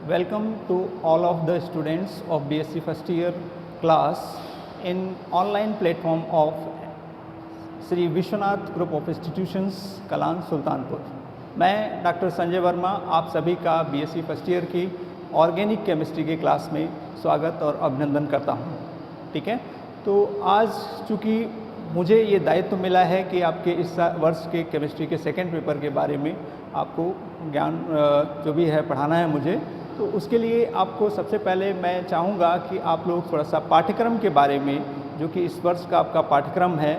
Welcome to all of the students of BSc first year class in online platform of Shri Vishwanath group of institutions Kalan Sultanpur. मैं doctor Sanjay Verma आप सभी का BSc first year की organic chemistry के class में स्वागत और अभिनंदन करता हूं। ठीक है, तो आज चूँकि मुझे ये दायित्व मिला है कि आपके इस वर्ष के केमिस्ट्री के सेकंड पेपर के बारे में आपको ज्ञान जो भी है पढ़ाना है मुझे, तो उसके लिए आपको सबसे पहले मैं चाहूँगा कि आप लोग थोड़ा सा पाठ्यक्रम के बारे में, जो कि इस वर्ष का आपका पाठ्यक्रम है,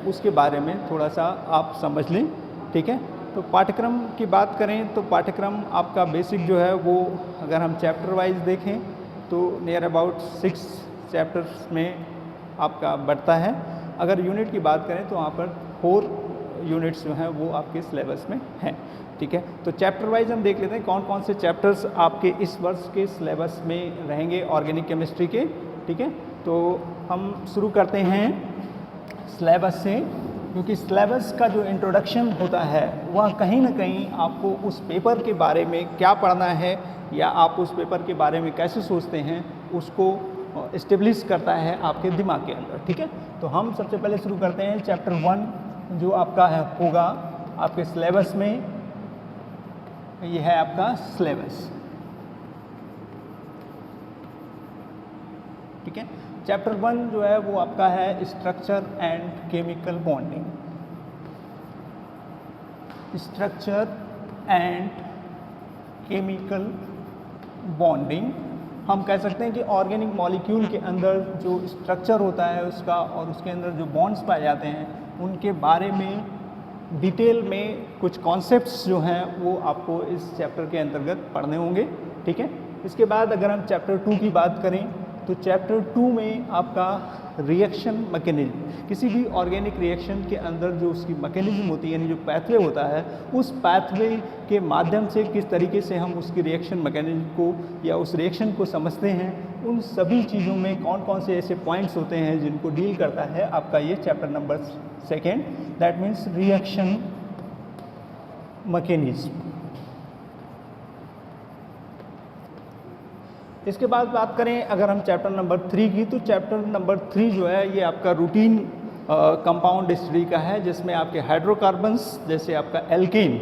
उसके बारे में थोड़ा सा आप समझ लें। ठीक है, तो पाठ्यक्रम की बात करें तो पाठ्यक्रम आपका बेसिक जो है वो अगर हम चैप्टर वाइज देखें तो नियर अबाउट 6 चैप्टर्स में आपका बढ़ता है। अगर यूनिट की बात करें तो वहाँ पर 4 यूनिट्स जो हैं वो आपके सिलेबस में हैं। ठीक है, तो चैप्टर वाइज हम देख लेते हैं कौन कौन से चैप्टर्स आपके इस वर्ष के सिलेबस में रहेंगे ऑर्गेनिक केमिस्ट्री के। ठीक है, तो हम शुरू करते हैं सिलेबस से, क्योंकि सिलेबस का जो इंट्रोडक्शन होता है वह कहीं ना कहीं आपको उस पेपर के बारे में क्या पढ़ना है या आप उस पेपर के बारे में कैसे सोचते हैं उसको इस्टेब्लिश करता है आपके दिमाग के अंदर। ठीक है, तो हम सबसे पहले शुरू करते हैं चैप्टर 1 जो आपका है होगा आपके सिलेबस में। ये है आपका सिलेबस। ठीक है, चैप्टर 1 जो है वो आपका है structure and chemical bonding. Structure and chemical bonding, हम कह सकते हैं कि ऑर्गेनिक मॉलिक्यूल के अंदर जो स्ट्रक्चर होता है उसका और उसके अंदर जो बॉन्ड्स पाए जाते हैं उनके बारे में डिटेल में कुछ कॉन्सेप्ट्स जो हैं वो आपको इस चैप्टर के अंतर्गत पढ़ने होंगे। ठीक है, इसके बाद अगर हम चैप्टर 2 की बात करें तो चैप्टर 2 में आपका रिएक्शन मैकेनिज्म, किसी भी ऑर्गेनिक रिएक्शन के अंदर जो उसकी मैकेनिज्म होती है यानी जो पैथवे होता है, उस पैथवे के माध्यम से किस तरीके से हम उसकी रिएक्शन मैकेनिज्म को या उस रिएक्शन को समझते हैं, उन सभी चीज़ों में कौन कौन से ऐसे पॉइंट्स होते हैं जिनको डील करता है आपका ये chapter number 2, that means reaction mechanism. इसके बाद बात करें अगर हम चैप्टर नंबर 3 की, तो चैप्टर नंबर 3 जो है ये आपका रूटीन कंपाउंड स्टडी का है, जिसमें आपके हाइड्रोकार्बन्स जैसे आपका एल्केन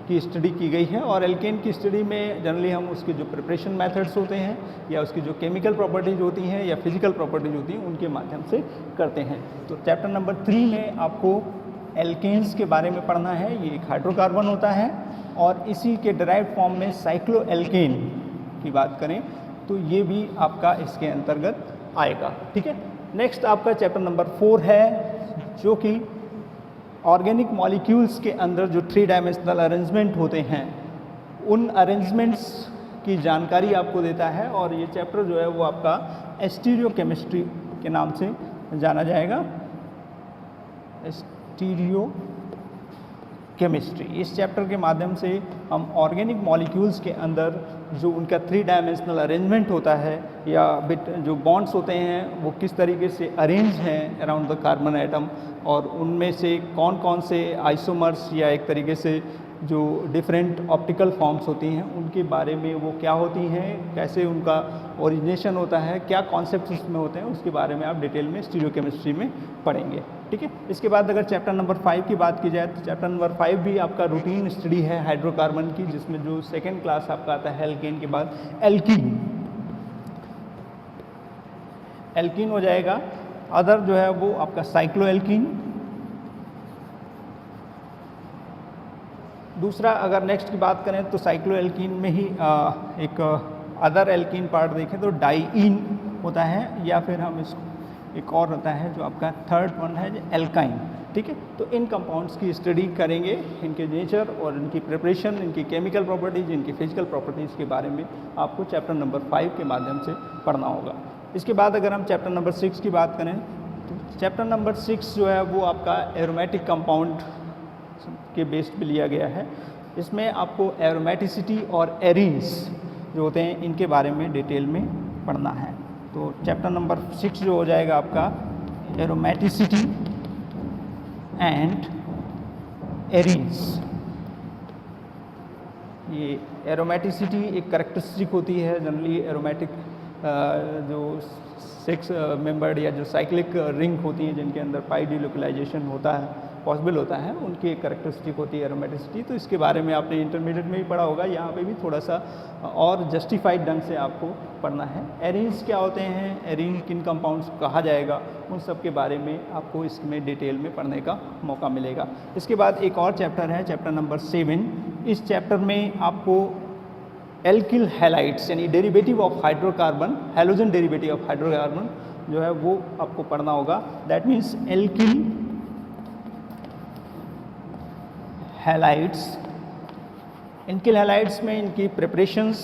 की स्टडी की गई है। और एल्केन की स्टडी में जनरली हम उसके जो प्रिपरेशन मेथड्स होते हैं या उसकी जो केमिकल प्रॉपर्टीज़ होती हैं या फिजिकल प्रॉपर्टीज़ होती हैं उनके माध्यम से करते हैं। तो चैप्टर नंबर 3 में आपको एल्केन्स के बारे में पढ़ना है। ये एक हाइड्रोकार्बन होता है और इसी के डायरेक्ट फॉर्म में साइक्लोएल्केन की बात करें तो ये भी आपका इसके अंतर्गत आएगा। ठीक है, नेक्स्ट आपका चैप्टर नंबर 4 है जो कि ऑर्गेनिक मॉलिक्यूल्स के अंदर जो 3 डायमेंशनल अरेंजमेंट होते हैं उन अरेंजमेंट्स की जानकारी आपको देता है। और ये चैप्टर जो है वो आपका स्टीरियोकेमिस्ट्री के नाम से जाना जाएगा। स्टीरियो केमिस्ट्री, इस चैप्टर के माध्यम से हम ऑर्गेनिक मॉलिक्यूल्स के अंदर जो उनका 3 डायमेंशनल अरेंजमेंट होता है या जो बॉन्ड्स होते हैं वो किस तरीके से अरेंज हैं अराउंड द कार्बन एटम, और उनमें से कौन कौन से आइसोमर्स या एक तरीके से जो डिफरेंट ऑप्टिकल फॉर्म्स होती हैं उनके बारे में वो क्या होती हैं, कैसे उनका ओरिजिनेशन होता है, क्या कॉन्सेप्ट्स उसमें होते हैं, उसके बारे में आप डिटेल में स्टीरियोकेमिस्ट्री में पढ़ेंगे। ठीक है, इसके बाद अगर चैप्टर नंबर 5 की बात की जाए तो चैप्टर नंबर 5 भी आपका रूटीन स्टडी है हाइड्रोकार्बन की, जिसमें जो सेकेंड क्लास आपका आता है एल्केन के बाद एल्कीन। एल्कीन हो जाएगा, अदर जो है वो आपका साइक्लोएल्कीन। दूसरा अगर नेक्स्ट की बात करें तो साइक्लोएल्कीन में ही एक अदर एल्कीन पार्ट देखें तो डाईइन होता है, या फिर हम इसको एक और होता है जो आपका थर्ड वन है एल्काइन। ठीक है, तो इन कंपाउंड्स की स्टडी करेंगे, इनके नेचर और इनकी प्रिपरेशन, इनकी केमिकल प्रॉपर्टीज़, इनकी फिजिकल प्रॉपर्टीज़ के बारे में आपको चैप्टर नंबर 5 के माध्यम से पढ़ना होगा। इसके बाद अगर हम चैप्टर नंबर 6 की बात करें तो चैप्टर नंबर 6 जो है वो आपका एरोमेटिक कंपाउंड के बेस्ड पे लिया गया है। इसमें आपको एरोमेटिसिटी और एरीन्स जो होते हैं इनके बारे में डिटेल में पढ़ना है। तो चैप्टर नंबर 6 जो हो जाएगा आपका एरोमेटिसिटी एंड एरीन्स। ये एरोमेटिसिटी एक करेक्टरिस्टिक होती है। जनरली एरोमेटिक जो 6 मेंबर्ड या जो साइक्लिक रिंग होती हैं जिनके अंदर पाई डिलोकलाइजेशन होता है, पॉसिबल होता है, उनकी एक करेक्टरिस्टिक होती है एरोमेटिसिटी। तो इसके बारे में आपने इंटरमीडिएट में भी पढ़ा होगा, यहाँ पे भी थोड़ा सा और जस्टिफाइड ढंग से आपको पढ़ना है। एरीन्स क्या होते हैं, एरीन किन कंपाउंड्स को कहा जाएगा, उन सब के बारे में आपको इसमें डिटेल में पढ़ने का मौका मिलेगा। इसके बाद एक और चैप्टर है, चैप्टर नंबर 7। इस चैप्टर में आपको एल्किल हैलाइड्स यानी derivative of hydrocarbon, halogen derivative of hydrocarbon जो है वो आपको पढ़ना होगा। That means alkyl halides. Alkyl halides में इनकी प्रिपरेशंस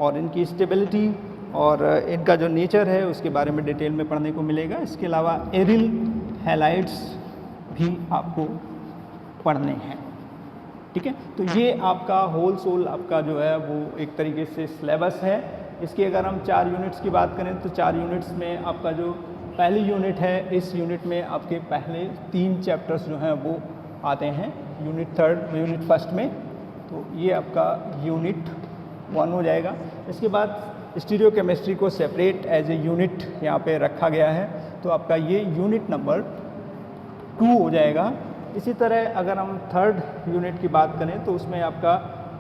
और इनकी स्टेबिलिटी और इनका जो नेचर है उसके बारे में डिटेल में पढ़ने को मिलेगा। इसके अलावा एरिल हैलाइड्स भी आपको पढ़ने हैं, ठीक है। तो ये आपका होल सोल आपका जो है वो एक तरीके से सिलेबस है। इसकी अगर हम 4 यूनिट्स की बात करें तो 4 यूनिट्स में आपका जो पहली यूनिट है, इस यूनिट में आपके पहले 3 चैप्टर्स जो हैं वो आते हैं यूनिट 3 यूनिट 1 में। तो ये आपका यूनिट 1 हो जाएगा। इसके बाद स्टीरियो केमिस्ट्री को सेपरेट एज ए यूनिट यहाँ पे रखा गया है, तो आपका ये यूनिट नंबर 2 हो जाएगा। इसी तरह अगर हम 3rd यूनिट की बात करें तो उसमें आपका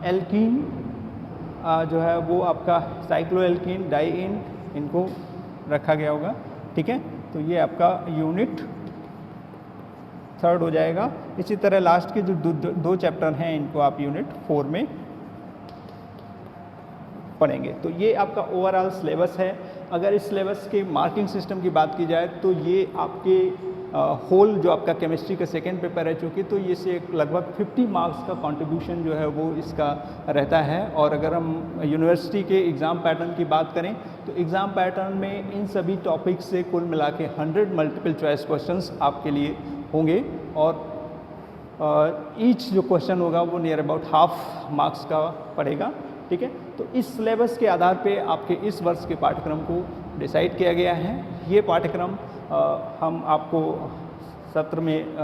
एल्कीन जो है वो आपका साइक्लोएल्कीन, डाइईन, इनको रखा गया होगा, ठीक है। तो ये आपका यूनिट 3rd हो जाएगा। इसी तरह लास्ट के जो दो चैप्टर हैं इनको आप यूनिट 4 में पढ़ेंगे। तो ये आपका ओवरऑल सिलेबस है। अगर इस सिलेबस के मार्किंग सिस्टम की बात की जाए तो ये आपके होल जो आपका केमिस्ट्री का सेकेंड पेपर है, चूँकि तो ये से लगभग 50 मार्क्स का कंट्रीब्यूशन जो है वो इसका रहता है। और अगर हम यूनिवर्सिटी के एग्ज़ाम पैटर्न की बात करें तो एग्ज़ाम पैटर्न में इन सभी टॉपिक्स से कुल मिला के 100 मल्टीपल चॉइस क्वेश्चंस आपके लिए होंगे और ईच जो क्वेश्चन होगा वो नियर अबाउट हाफ मार्क्स का पड़ेगा, ठीक है। तो इस सिलेबस के आधार पे आपके इस वर्ष के पाठ्यक्रम को डिसाइड किया गया है। ये पाठ्यक्रम हम आपको सत्र में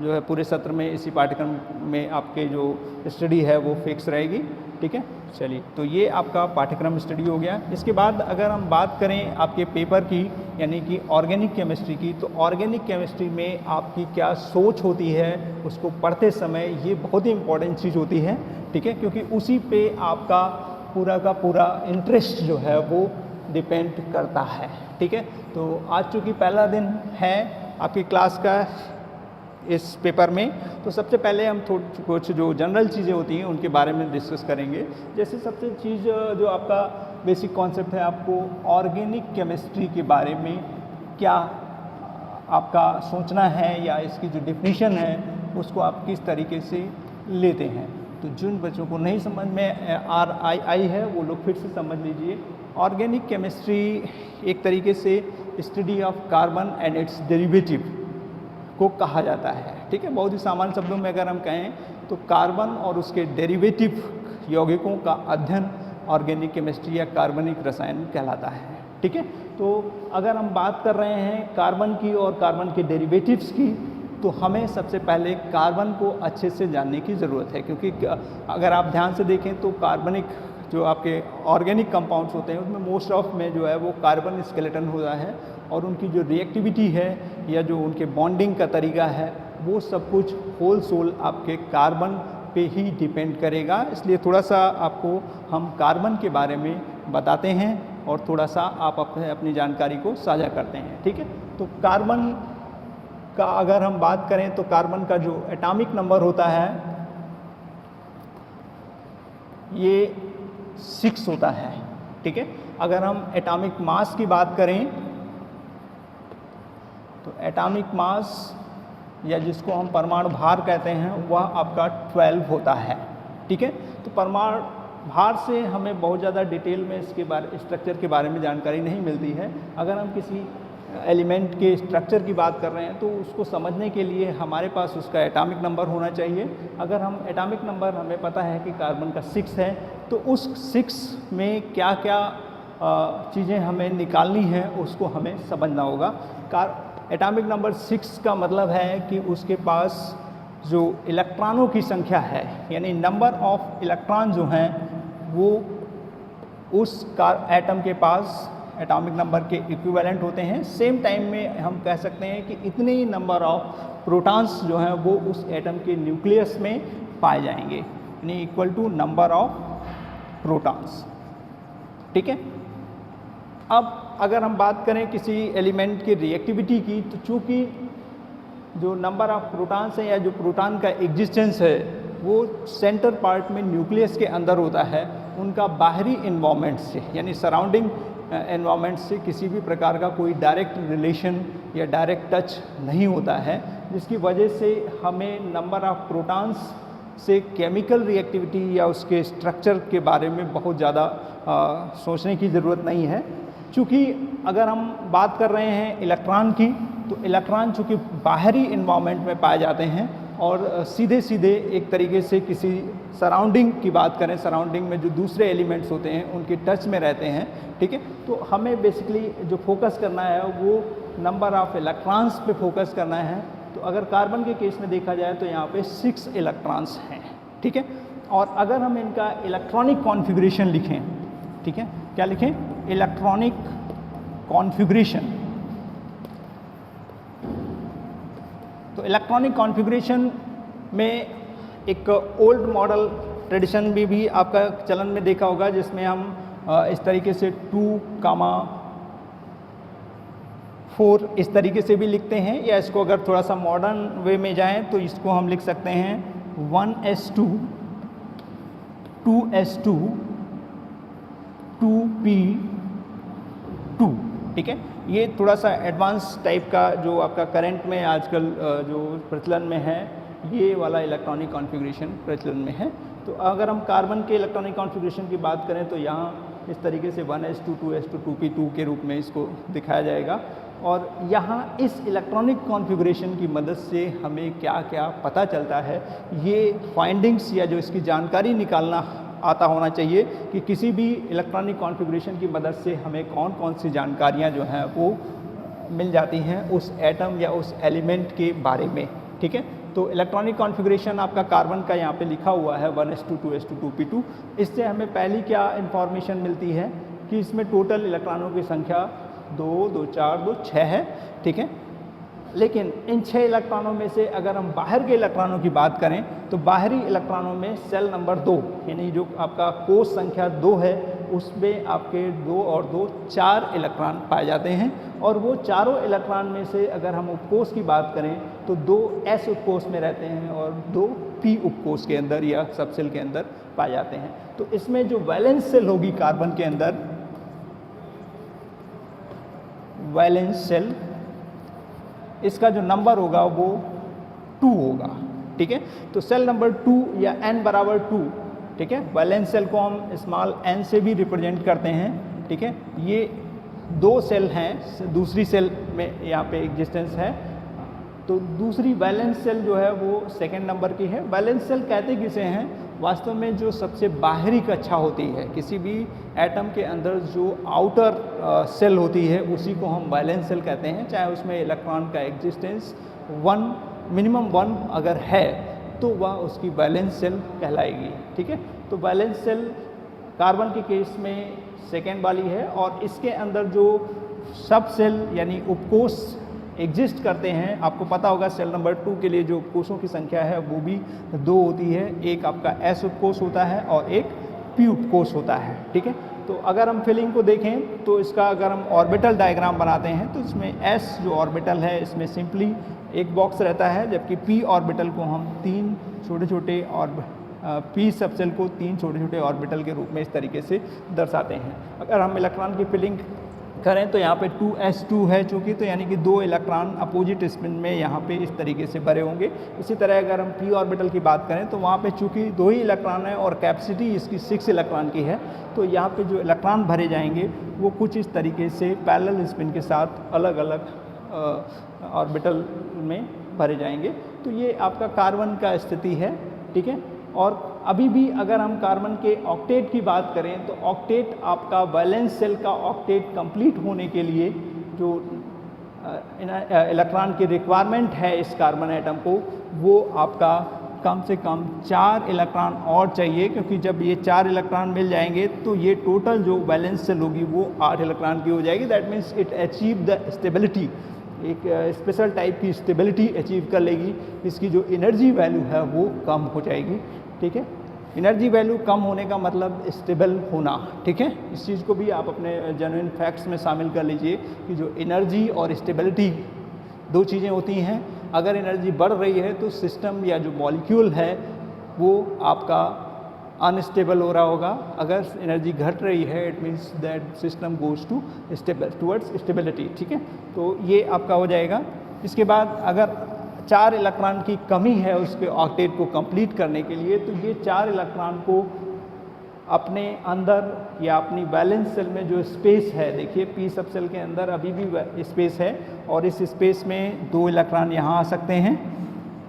जो है पूरे सत्र में इसी पाठ्यक्रम में आपके जो स्टडी है वो फिक्स रहेगी, ठीक है। चलिए, तो ये आपका पाठ्यक्रम स्टडी हो गया। इसके बाद अगर हम बात करें आपके पेपर की यानी कि ऑर्गेनिक केमिस्ट्री की, तो ऑर्गेनिक केमिस्ट्री में आपकी क्या सोच होती है उसको पढ़ते समय ये बहुत ही इम्पॉर्टेंट चीज़ होती है, ठीक है, क्योंकि उसी पे आपका पूरा का पूरा इंटरेस्ट जो है वो डिपेंड करता है, ठीक है। तो आज चूँकि पहला दिन है आपकी क्लास का इस पेपर में, तो सबसे पहले हम कुछ जो जनरल चीज़ें होती हैं उनके बारे में डिस्कस करेंगे। जैसे सबसे चीज़ जो आपका बेसिक कॉन्सेप्ट है, आपको ऑर्गेनिक केमिस्ट्री के बारे में क्या आपका सोचना है या इसकी जो डिफिनीशन है उसको आप किस तरीके से लेते हैं। तो जिन बच्चों को नहीं समझ में आई है वो लोग फिर से समझ लीजिए। ऑर्गेनिक केमिस्ट्री एक तरीके से study of carbon and it's derivative को कहा जाता है, ठीक है। बहुत ही सामान्य शब्दों में अगर हम कहें तो कार्बन और उसके डेरिवेटिव यौगिकों का अध्ययन ऑर्गेनिक केमिस्ट्री या कार्बनिक रसायन कहलाता है, ठीक है। तो अगर हम बात कर रहे हैं कार्बन की और कार्बन के डेरिवेटिव्स की, तो हमें सबसे पहले कार्बन को अच्छे से जानने की ज़रूरत है, क्योंकि अगर आप ध्यान से देखें तो कार्बनिक जो आपके ऑर्गेनिक कंपाउंड्स होते हैं उसमें मोस्ट ऑफ में जो है वो कार्बन स्केलेटन होता है और उनकी जो रिएक्टिविटी है या जो उनके बॉन्डिंग का तरीका है वो सब कुछ होल सोल आपके कार्बन पे ही डिपेंड करेगा। इसलिए थोड़ा सा आपको हम कार्बन के बारे में बताते हैं और थोड़ा सा आप अपनी जानकारी को साझा करते हैं, ठीक है। तो कार्बन का अगर हम बात करें तो कार्बन का जो एटॉमिक नंबर होता है ये 6 होता है, ठीक है। अगर हम एटॉमिक मास की बात करें तो एटॉमिक मास या जिसको हम परमाणु भार कहते हैं वह आपका 12 होता है, ठीक है। तो परमाणु भार से हमें बहुत ज़्यादा डिटेल में इसके बारे स्ट्रक्चर के बारे में जानकारी नहीं मिलती है। अगर हम किसी एलिमेंट के स्ट्रक्चर की बात कर रहे हैं तो उसको समझने के लिए हमारे पास उसका एटॉमिक नंबर होना चाहिए। अगर हम एटॉमिक नंबर हमें पता है कि कार्बन का 6 है तो उस 6 में क्या क्या चीज़ें हमें निकालनी है उसको हमें समझना होगा। एटॉमिक नंबर 6 का मतलब है कि उसके पास जो इलेक्ट्रॉनों की संख्या है, यानी नंबर ऑफ इलेक्ट्रॉन जो हैं वो उस एटम के पास एटॉमिक नंबर के इक्विवेलेंट होते हैं। सेम टाइम में हम कह सकते हैं कि इतने ही नंबर ऑफ प्रोटॉन्स जो हैं वो उस एटम के न्यूक्लियस में पाए जाएंगे, यानी equal to number of protons. ठीक है। अब अगर हम बात करें किसी एलिमेंट की रिएक्टिविटी की, तो चूँकि जो नंबर ऑफ प्रोटॉन्स हैं या जो प्रोटॉन का एग्जिस्टेंस है वो सेंटर पार्ट में न्यूक्लियस के अंदर होता है, उनका बाहरी इन्वायरमेंट से यानी सराउंडिंग एनवायरनमेंट से किसी भी प्रकार का कोई डायरेक्ट रिलेशन या डायरेक्ट टच नहीं होता है, जिसकी वजह से हमें नंबर ऑफ प्रोटॉन्स से केमिकल रिएक्टिविटी या उसके स्ट्रक्चर के बारे में बहुत ज़्यादा सोचने की ज़रूरत नहीं है। चूँकि अगर हम बात कर रहे हैं इलेक्ट्रॉन की, तो इलेक्ट्रॉन चूँकि बाहरी इन्वायरमेंट में पाए जाते हैं और सीधे सीधे एक तरीके से किसी सराउंडिंग की बात करें, सराउंडिंग में जो दूसरे एलिमेंट्स होते हैं उनके टच में रहते हैं। ठीक है। तो हमें बेसिकली जो फोकस करना है वो नंबर ऑफ इलेक्ट्रॉन्स पे फोकस करना है। तो अगर कार्बन के केस में देखा जाए तो यहाँ पे 6 इलेक्ट्रॉन्स हैं। ठीक है। और अगर हम इनका इलेक्ट्रॉनिक कॉन्फ़िगरेशन लिखें, ठीक है, क्या लिखें, इलेक्ट्रॉनिक कॉन्फ़िगरेशन। तो इलेक्ट्रॉनिक कॉन्फ़िगरेशन में एक ओल्ड मॉडल ट्रेडिशन भी आपका चलन में देखा होगा, जिसमें हम इस तरीके से 2,4 इस तरीके से भी लिखते हैं, या इसको अगर थोड़ा सा मॉडर्न वे में जाएं तो इसको हम लिख सकते हैं 1s2 2s2 2p2। ठीक है। ये थोड़ा सा एडवांस टाइप का जो आपका करंट में आजकल जो प्रचलन में है, ये वाला इलेक्ट्रॉनिक कॉन्फ़िगरेशन प्रचलन में है। तो अगर हम कार्बन के इलेक्ट्रॉनिक कॉन्फ़िगरेशन की बात करें तो यहाँ इस तरीके से 1s2 2s2 2p2 के रूप में इसको दिखाया जाएगा। और यहाँ इस इलेक्ट्रॉनिक कॉन्फ़िगरेशन की मदद से हमें क्या क्या पता चलता है, ये फाइंडिंग्स या जो इसकी जानकारी निकालना आता होना चाहिए कि किसी भी इलेक्ट्रॉनिक कॉन्फ़िगरेशन की मदद से हमें कौन कौन सी जानकारियाँ जो हैं वो मिल जाती हैं उस एटम या उस एलिमेंट के बारे में। ठीक है। तो इलेक्ट्रॉनिक कॉन्फ़िगरेशन आपका कार्बन का यहाँ पे लिखा हुआ है 1s2 2s2 2p2। इससे हमें पहली क्या इन्फॉर्मेशन मिलती है कि इसमें टोटल इलेक्ट्रॉनों की संख्या 2 2 4 2 6 है। ठीक है। लेकिन इन 6 इलेक्ट्रॉनों में से अगर हम बाहर के इलेक्ट्रॉनों की बात करें तो बाहरी इलेक्ट्रॉनों में सेल नंबर 2 यानी जो आपका कोष संख्या 2 है उसमें आपके 2 और 2 4 इलेक्ट्रॉन पाए जाते हैं। और वो चारों इलेक्ट्रॉन में से अगर हम उपकोष की बात करें तो 2 s उपकोष में रहते हैं और 2 p उपकोष के अंदर या सबसेल के अंदर पाए जाते हैं। तो इसमें जो वैलेंस सेल होगी कार्बन के अंदर, वैलेंस सेल, इसका जो नंबर होगा वो 2 होगा। ठीक है। तो सेल नंबर 2 या n बराबर 2। ठीक है। वैलेंस सेल को हम स्मॉल n से भी रिप्रेजेंट करते हैं। ठीक है। ये 2 सेल हैं, दूसरी सेल में यहाँ पे एग्जिस्टेंस है। तो दूसरी वैलेंस सेल जो है वो सेकेंड नंबर की है। वैलेंस सेल कहते किसे हैं, वास्तव में जो सबसे बाहरी कक्षा होती है किसी भी एटम के अंदर, जो आउटर सेल होती है उसी को हम वैलेंस सेल कहते हैं। चाहे उसमें इलेक्ट्रॉन का एग्जिस्टेंस 1 मिनिमम 1 अगर है तो वह उसकी वैलेंस सेल कहलाएगी। ठीक है। तो वैलेंस सेल कार्बन के केस में सेकेंड वाली है और इसके अंदर जो सब सेल यानी उपकोष एग्जिस्ट करते हैं, आपको पता होगा सेल नंबर 2 के लिए जो उपकोषों की संख्या है वो भी 2 होती है। एक आपका s उपकोष होता है और एक p उपकोष होता है। ठीक है। तो अगर हम फिलिंग को देखें तो इसका अगर हम ऑर्बिटल डायग्राम बनाते हैं तो इसमें s जो ऑर्बिटल है इसमें सिंपली एक बॉक्स रहता है, जबकि p ऑर्बिटल को हम 3 छोटे छोटे और p सबसेल को 3 छोटे छोटे ऑर्बिटल के रूप में इस तरीके से दर्शाते हैं। अगर हम इलेक्ट्रॉन की फिलिंग करें तो यहाँ पे 2s2 है चूँकि, तो यानी कि 2 इलेक्ट्रॉन अपोजिट स्पिन में यहाँ पे इस तरीके से भरे होंगे। इसी तरह अगर हम p ऑर्बिटल की बात करें तो वहाँ पे चूँकि 2 ही इलेक्ट्रॉन है और कैपेसिटी इसकी 6 इलेक्ट्रॉन की है, तो यहाँ पे जो इलेक्ट्रॉन भरे जाएंगे वो कुछ इस तरीके से पैरेलल स्पिन के साथ अलग अलग ऑर्बिटल में भरे जाएंगे। तो ये आपका कार्बन का स्थिति है। ठीक है। और अभी भी अगर हम कार्बन के ऑक्टेट की बात करें तो ऑक्टेट आपका वैलेंस सेल का ऑक्टेट कंप्लीट होने के लिए जो इलेक्ट्रॉन की रिक्वायरमेंट है इस कार्बन एटम को, वो आपका कम से कम 4 इलेक्ट्रॉन और चाहिए, क्योंकि जब ये 4 इलेक्ट्रॉन मिल जाएंगे तो ये टोटल जो वैलेंस सेल होगी वो 8 इलेक्ट्रॉन की हो जाएगी। That means it achieve the stability, एक स्पेशल टाइप की स्टेबिलिटी अचीव कर लेगी। इसकी जो एनर्जी वैल्यू है वो कम हो जाएगी। ठीक है, एनर्जी वैल्यू कम होने का मतलब स्टेबल होना। ठीक है, इस चीज़ को भी आप अपने जेन्युइन फैक्ट्स में शामिल कर लीजिए कि जो एनर्जी और स्टेबिलिटी दो चीज़ें होती हैं। अगर एनर्जी बढ़ रही है तो सिस्टम या जो मॉलिक्यूल है वो आपका अनस्टेबल हो रहा होगा। अगर एनर्जी घट रही है it means that system goes to towards stability. ठीक है, तो ये आपका हो जाएगा। इसके बाद अगर 4 इलेक्ट्रॉन की कमी है उसके ऑक्टेट को कंप्लीट करने के लिए, तो ये 4 इलेक्ट्रॉन को अपने अंदर या अपनी वैलेंस सेल में जो स्पेस है, देखिए पी सब सेल के अंदर अभी भी स्पेस है और इस स्पेस में 2 इलेक्ट्रॉन यहाँ आ सकते हैं,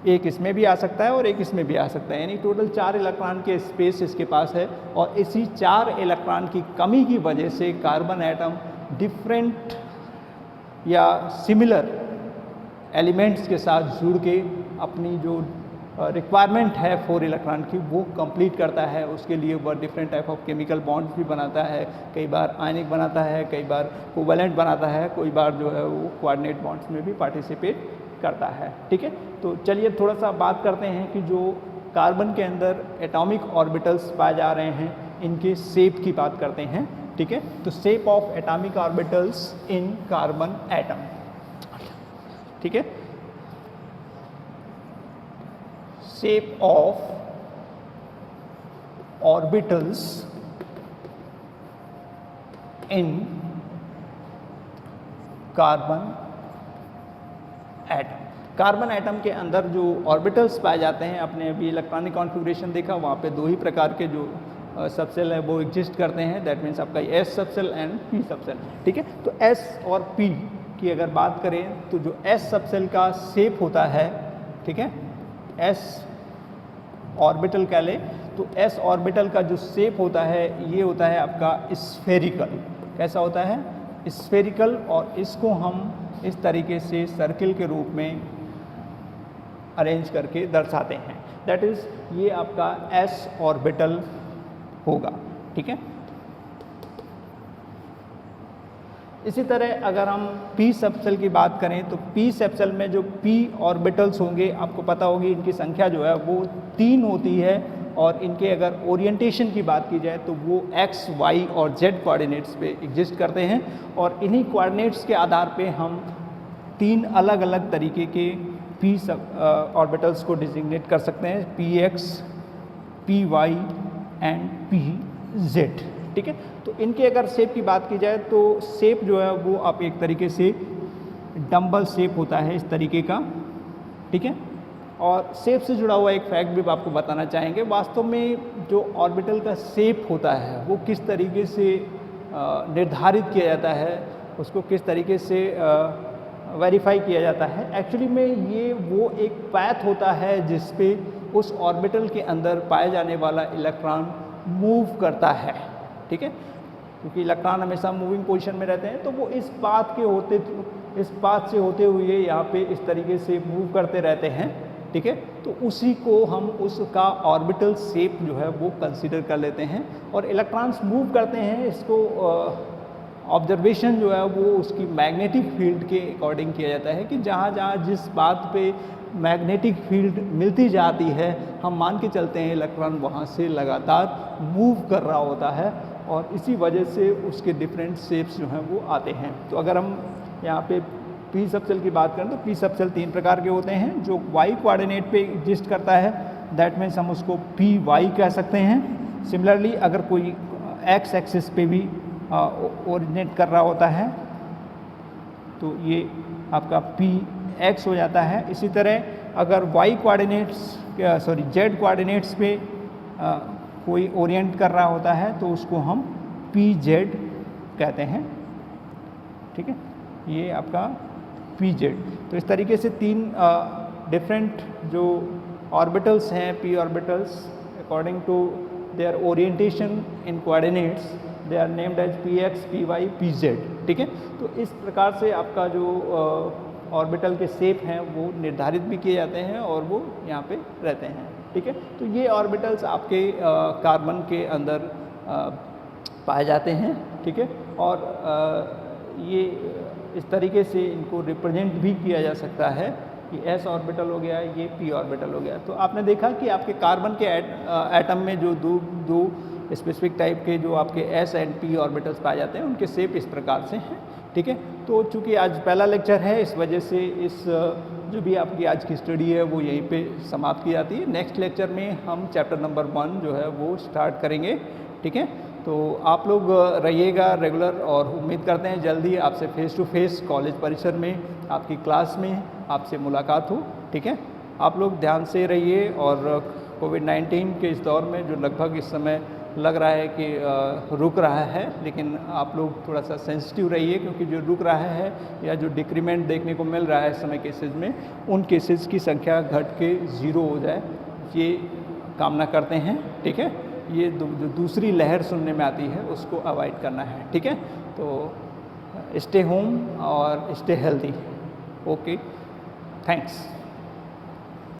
एक इसमें भी आ सकता है और एक इसमें भी आ सकता है, यानी टोटल 4 इलेक्ट्रॉन के स्पेस इसके पास है। और इसी 4 इलेक्ट्रॉन की कमी की वजह से कार्बन एटम डिफरेंट या सिमिलर एलिमेंट्स के साथ जुड़ के अपनी जो रिक्वायरमेंट है 4 इलेक्ट्रॉन की वो कंप्लीट करता है। उसके लिए वह different type of chemical bonds भी बनाता है, कई बार आयनिक बनाता है, कई बार कोवैलेंट बनाता है, कोई बार जो है वो कोऑर्डिनेट बॉन्ड्स में भी पार्टिसिपेट करता है। ठीक है, तो चलिए थोड़ा सा बात करते हैं कि जो कार्बन के अंदर एटॉमिक ऑर्बिटल्स पाए जा रहे हैं इनके शेप की बात करते हैं। ठीक है, तो shape of atomic orbitals in carbon atom. ठीक है, shape of orbitals in carbon atom. Carbon atom के अंदर जो ऑर्बिटल्स पाए जाते हैं, अपने अभी इलेक्ट्रॉनिक कॉन्फ़िगरेशन देखा, वहाँ पे 2 ही प्रकार के जो सबसेल है वो एग्जिस्ट करते हैं। दैट मीन्स आपका S subshell and P subshell. ठीक है, तो एस और पी की अगर बात करें तो जो एस सबसेल का शेप होता है, ठीक है, एस ऑर्बिटल कह लें, तो एस ऑर्बिटल का जो शेप होता है ये होता है आपका स्फेरिकल। कैसा होता है? स्फेरिकल। और इसको हम इस तरीके से सर्किल के रूप में अरेंज करके दर्शाते हैं। दैट इज़ ये आपका एस ऑर्बिटल होगा। ठीक है, इसी तरह अगर हम पी सबसेल की बात करें तो पी सबसेल में जो पी ऑर्बिटल्स होंगे, आपको पता होगी इनकी संख्या जो है वो 3 होती है। और इनके अगर ओरिएंटेशन की बात की जाए तो वो एक्स, वाई और जेड कोऑर्डिनेट्स पे एग्जिस्ट करते हैं। और इन्हीं कोऑर्डिनेट्स के आधार पे हम 3 अलग अलग तरीके के पी ऑर्बिटल्स को डिजिग्नेट कर सकते हैं, P X, P Y and P Z. ठीक है, तो इनके अगर शेप की बात की जाए तो शेप जो है वो आप एक तरीके से डंबल शेप होता है इस तरीके का। ठीक है, और शेप से जुड़ा हुआ एक फैक्ट भी आपको बताना चाहेंगे। वास्तव में जो ऑर्बिटल का शेप होता है वो किस तरीके से निर्धारित किया जाता है, उसको किस तरीके से वेरीफाई किया जाता है। एक्चुअली में ये वो एक पैथ होता है जिस पे उस ऑर्बिटल के अंदर पाए जाने वाला इलेक्ट्रॉन मूव करता है। ठीक है, क्योंकि इलेक्ट्रॉन हमेशा मूविंग पोजीशन में रहते हैं, तो वो इस पाथ से होते हुए यहाँ पे इस तरीके से मूव करते रहते हैं। ठीक है, तो उसी को हम उसका ऑर्बिटल शेप जो है वो कंसीडर कर लेते हैं। और इलेक्ट्रॉन्स मूव करते हैं, इसको ऑब्जर्वेशन जो है वो उसकी मैग्नेटिक फील्ड के अकॉर्डिंग किया जाता है कि जहाँ जहाँ जिस बात पे मैग्नेटिक फील्ड मिलती जाती है हम मान के चलते हैं इलेक्ट्रॉन वहाँ से लगातार मूव कर रहा होता है। और इसी वजह से उसके डिफरेंट शेप्स जो हैं वो आते हैं। तो अगर हम यहाँ पे पी सबसेल की बात करें तो पी सबसेल 3 प्रकार के होते हैं। जो वाई कोऑर्डिनेट पे एग्जिस्ट करता है दैट मीन्स हम उसको पी वाई कह सकते हैं। सिमिलरली अगर कोई एक्स एक्सिस पे भी ओरिजिनेट कर रहा होता है तो ये आपका पी एक्स हो जाता है। इसी तरह अगर वाई कोऑर्डिनेट्स जेड कोऑर्डिनेट्स पे कोई ओरिएंट कर रहा होता है तो उसको हम पी जेड कहते हैं। ठीक है, ये आपका पी जेड। तो इस तरीके से 3 डिफरेंट जो ऑर्बिटल्स हैं, P orbitals, according to their orientation in coordinates, they are named as px, py, pz, ठीक है। तो इस प्रकार से आपका जो ऑर्बिटल के शेप हैं वो निर्धारित भी किए जाते हैं और वो यहाँ पे रहते हैं, ठीक है। तो ये ऑर्बिटल्स आपके कार्बन के अंदर पाए जाते हैं, ठीक है। और ये इस तरीके से इनको रिप्रेजेंट भी किया जा सकता है कि s ऑर्बिटल हो गया, ये p ऑर्बिटल हो गया। तो आपने देखा कि आपके कार्बन के एटम में जो दो स्पेसिफिक टाइप के जो आपके s एंड p ऑर्बिटल्स पाए जाते हैं उनके शेप इस प्रकार से हैं, ठीक है। तो चूँकि आज पहला लेक्चर है, इस वजह से इस जो भी आपकी आज की स्टडी है वो यहीं पे समाप्त की जाती है। नेक्स्ट लेक्चर में हम चैप्टर नंबर 1 जो है वो स्टार्ट करेंगे, ठीक है। तो आप लोग रहिएगा रेगुलर और उम्मीद करते हैं जल्दी आपसे फेस टू फेस कॉलेज परिसर में आपकी क्लास में आपसे मुलाकात हो, ठीक है। आप लोग ध्यान से रहिए और कोविड-19 के इस दौर में जो लगभग इस समय लग रहा है कि रुक रहा है, लेकिन आप लोग थोड़ा सा सेंसिटिव रहिए क्योंकि जो रुक रहा है या जो डिक्रीमेंट देखने को मिल रहा है इस समय केसेस में, उन केसेस की संख्या घट के 0 हो जाए, ये कामना करते हैं, ठीक है। ये जो दूसरी लहर सुनने में आती है उसको अवॉइड करना है, ठीक है। तो स्टे होम और स्टे हेल्दी। Okay, thanks.